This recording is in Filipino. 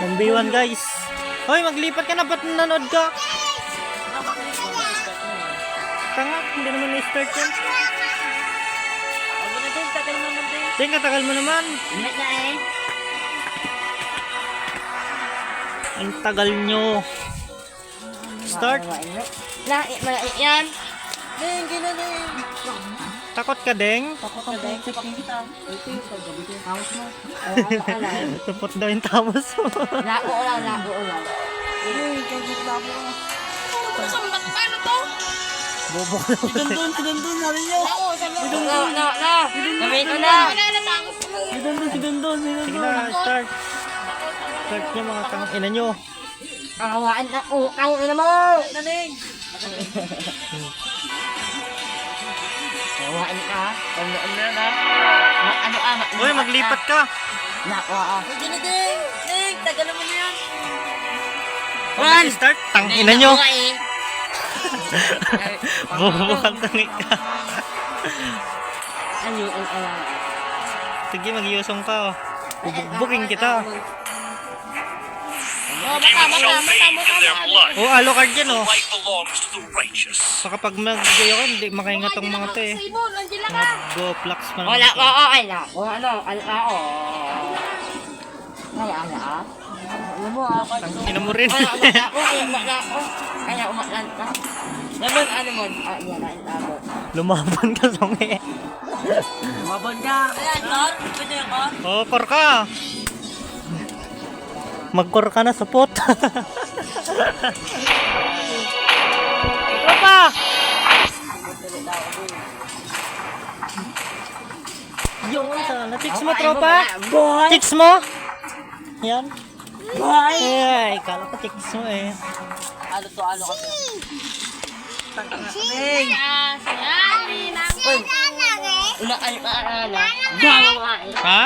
1v1 guys. Hoy, maglipat ka na. Ba't nanood ka? Tanga, hindi naman na-start yan. Ting, katagal mo naman. Ang tagal nyo. Start. Malait yan. Takot ka, Deng? Tupot daw yung tamos mo. Lako lang. Bobo ka daw. Sidondon, sabi niyo. Gawin ko na. Sidondon. Sige na, start. Start nyo mga tangina nyo. Kawaan na. Kawaan na mo. Kawaan ka. Hoy, maglipat ka. Lako. Tagal naman na yan. Mag-start, tangina nyo. Bobo ka tangina. Sige, mag-iusong ka. Bubukbuking kita. Oh, Alucard yan oh. Baka pag mag-gayo ka, hindi makahinga tong mga to eh. Mag-go-flux pa naman. Wala ko. Okay na. Tangina mo rin. Lumaban ka, Songe. Mabon ka. Ayan, Kor. Pwede yung Kor. Oh, kor ka. Mag-kor ka na, supot. Tropa! Yung sana. Chicks mo, tropa? Chicks mo? Yan. Ay, kala ko chicks mo eh. Ano kasi. Una, Ha?